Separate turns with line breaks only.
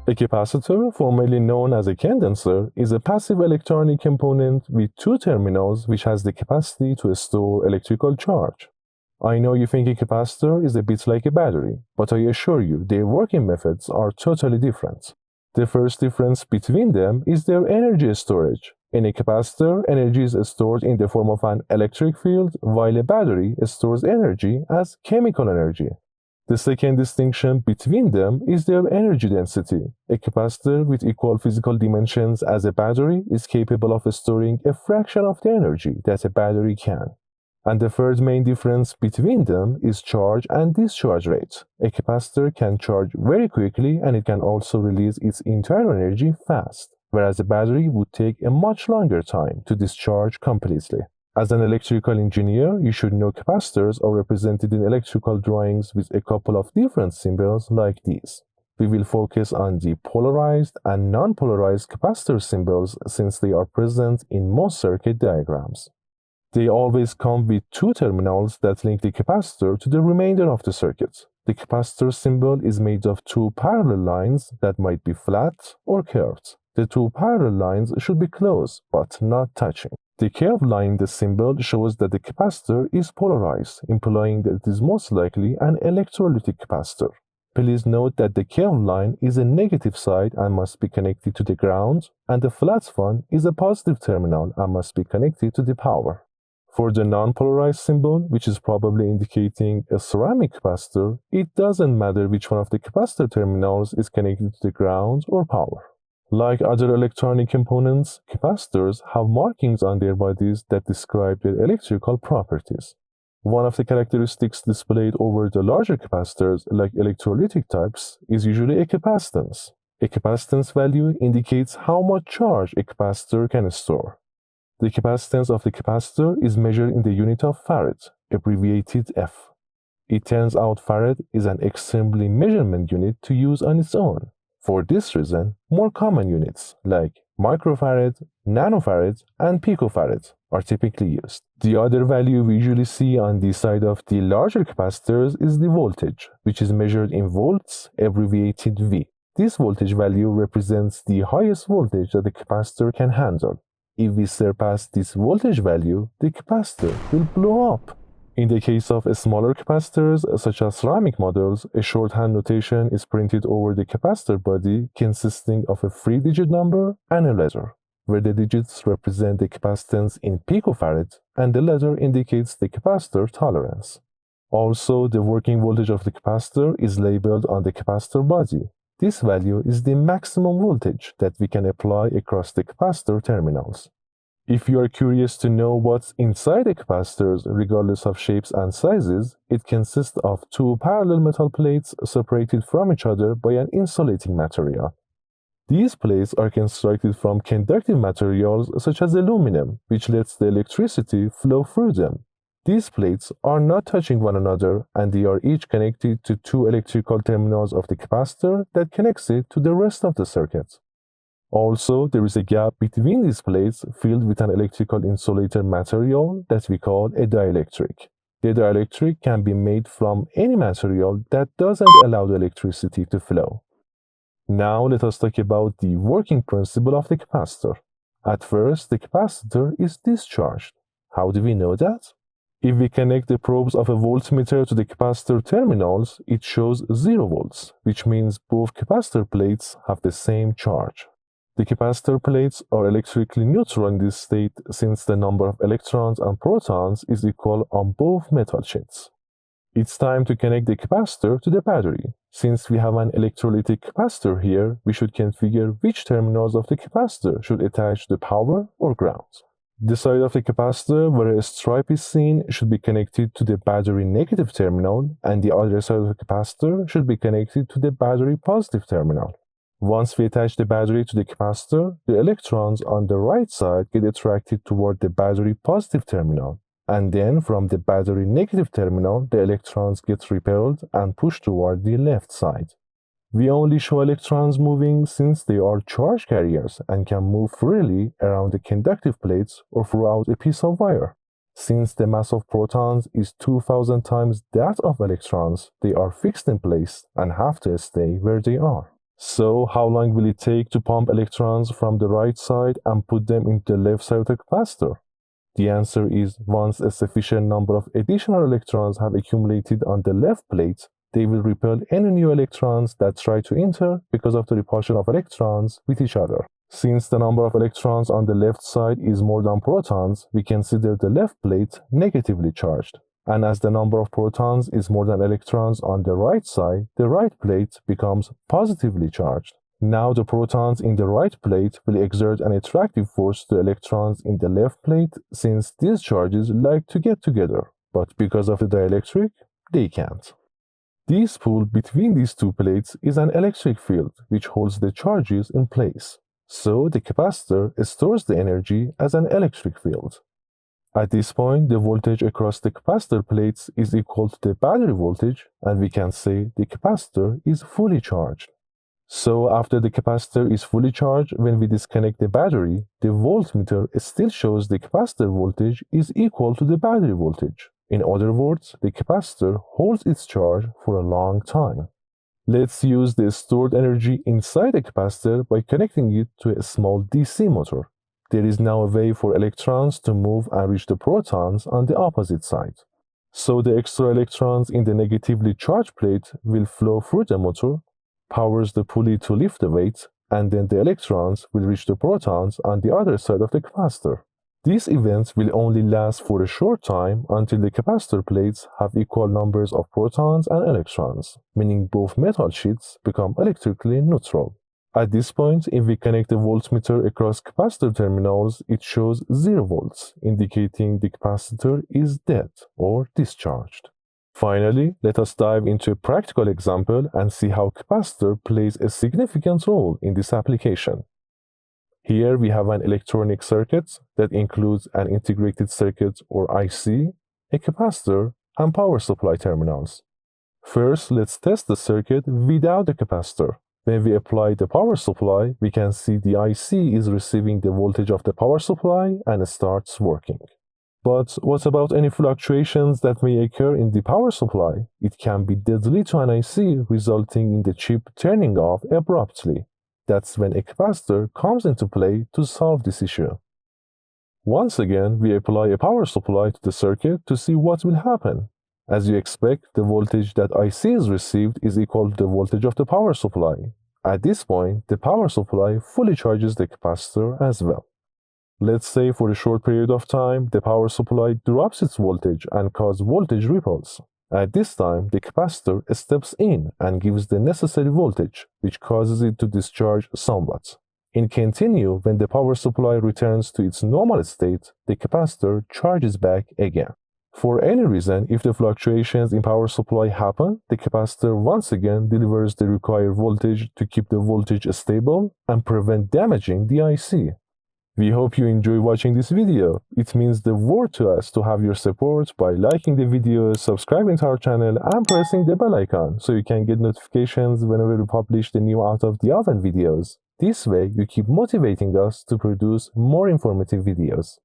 A capacitor, formerly known as a condenser, is a passive electronic component with two terminals which has the capacity to store electrical charge. I know you think a capacitor is a bit like a battery, but I assure you their working methods are totally different. The first difference between them is their energy storage. In a capacitor, energy is stored in the form of an electric field, while a battery stores energy as chemical energy. The second distinction between them is their energy density. A capacitor with equal physical dimensions as a battery is capable of storing a fraction of the energy that a battery can. And the third main difference between them is charge and discharge rate. A capacitor can charge very quickly and it can also release its entire energy fast, whereas a battery would take a much longer time to discharge completely. As an electrical engineer, you should know capacitors are represented in electrical drawings with a couple of different symbols like these. We will focus on the polarized and non-polarized capacitor symbols since they are present in most circuit diagrams. They always come with two terminals that link the capacitor to the remainder of the circuit. The capacitor symbol is made of two parallel lines that might be flat or curved. The two parallel lines should be close but not touching. The curved line in the symbol shows that the capacitor is polarized, implying that it is most likely an electrolytic capacitor. Please note that the curved line is a negative side and must be connected to the ground, and the flat one is a positive terminal and must be connected to the power. For the non-polarized symbol, which is probably indicating a ceramic capacitor, it doesn't matter which one of the capacitor terminals is connected to the ground or power. Like other electronic components, capacitors have markings on their bodies that describe their electrical properties. One of the characteristics displayed over the larger capacitors, like electrolytic types, is usually a capacitance. A capacitance value indicates how much charge a capacitor can store. The capacitance of the capacitor is measured in the unit of farad, abbreviated F. It turns out farad is an extremely measurement unit to use on its own. For this reason, more common units like microfarad, nanofarad, and picofarad are typically used. The other value we usually see on the side of the larger capacitors is the voltage, which is measured in volts, abbreviated V. This voltage value represents the highest voltage that the capacitor can handle. If we surpass this voltage value, the capacitor will blow up. In the case of smaller capacitors, such as ceramic models, a shorthand notation is printed over the capacitor body consisting of a 3-digit number and a letter, where the digits represent the capacitance in picofarad and the letter indicates the capacitor tolerance. Also, the working voltage of the capacitor is labeled on the capacitor body. This value is the maximum voltage that we can apply across the capacitor terminals. If you are curious to know what's inside the capacitors, regardless of shapes and sizes, it consists of two parallel metal plates separated from each other by an insulating material. These plates are constructed from conductive materials such as aluminum, which lets the electricity flow through them. These plates are not touching one another, and they are each connected to two electrical terminals of the capacitor that connects it to the rest of the circuit. Also, there is a gap between these plates filled with an electrical insulator material that we call a dielectric. The dielectric can be made from any material that doesn't allow the electricity to flow. Now let us talk about the working principle of the capacitor. At first, the capacitor is discharged. How do we know that? If we connect the probes of a voltmeter to the capacitor terminals, it shows 0 volts, which means both capacitor plates have the same charge. The capacitor plates are electrically neutral in this state since the number of electrons and protons is equal on both metal sheets. It's time to connect the capacitor to the battery. Since we have an electrolytic capacitor here, we should configure which terminals of the capacitor should attach to the power or ground. The side of the capacitor where a stripe is seen should be connected to the battery negative terminal, and the other side of the capacitor should be connected to the battery positive terminal. Once we attach the battery to the capacitor, the electrons on the right side get attracted toward the battery positive terminal, and then from the battery negative terminal, the electrons get repelled and pushed toward the left side. We only show electrons moving since they are charge carriers and can move freely around the conductive plates or throughout a piece of wire. Since the mass of protons is 2000 times that of electrons, they are fixed in place and have to stay where they are. So how long will it take to pump electrons from the right side and put them into the left side of the capacitor? The answer is once a sufficient number of additional electrons have accumulated on the left plate, they will repel any new electrons that try to enter because of the repulsion of electrons with each other. Since the number of electrons on the left side is more than protons, we consider the left plate negatively charged. And as the number of protons is more than electrons on the right side, the right plate becomes positively charged. Now the protons in the right plate will exert an attractive force to electrons in the left plate since these charges like to get together, but because of the dielectric, they can't. This pull between these two plates is an electric field which holds the charges in place. So the capacitor stores the energy as an electric field. At this point, the voltage across the capacitor plates is equal to the battery voltage, and we can say the capacitor is fully charged. So after the capacitor is fully charged, when we disconnect the battery, the voltmeter still shows the capacitor voltage is equal to the battery voltage. In other words, the capacitor holds its charge for a long time. Let's use the stored energy inside the capacitor by connecting it to a small DC motor. There is now a way for electrons to move and reach the protons on the opposite side. So the extra electrons in the negatively charged plate will flow through the motor, powers the pulley to lift the weight, and then the electrons will reach the protons on the other side of the capacitor. These events will only last for a short time until the capacitor plates have equal numbers of protons and electrons, meaning both metal sheets become electrically neutral. At this point, if we connect the voltmeter across capacitor terminals, it shows 0 volts, indicating the capacitor is dead or discharged. Finally, let us dive into a practical example and see how capacitor plays a significant role in this application. Here we have an electronic circuit that includes an integrated circuit or IC, a capacitor, and power supply terminals. First, let's test the circuit without the capacitor. When we apply the power supply, we can see the IC is receiving the voltage of the power supply and starts working. But what about any fluctuations that may occur in the power supply? It can be deadly to an IC, resulting in the chip turning off abruptly. That's when a capacitor comes into play to solve this issue. Once again, we apply a power supply to the circuit to see what will happen. As you expect, the voltage that IC is received is equal to the voltage of the power supply. At this point, the power supply fully charges the capacitor as well. Let's say for a short period of time, the power supply drops its voltage and causes voltage ripples. At this time, the capacitor steps in and gives the necessary voltage, which causes it to discharge somewhat. In continue, when the power supply returns to its normal state, the capacitor charges back again. For any reason, if the fluctuations in power supply happen, the capacitor once again delivers the required voltage to keep the voltage stable and prevent damaging the IC. We hope you enjoy watching this video. It means the world to us to have your support by liking the video, subscribing to our channel, and pressing the bell icon so you can get notifications whenever we publish the new out-of-the-oven videos. This way, you keep motivating us to produce more informative videos.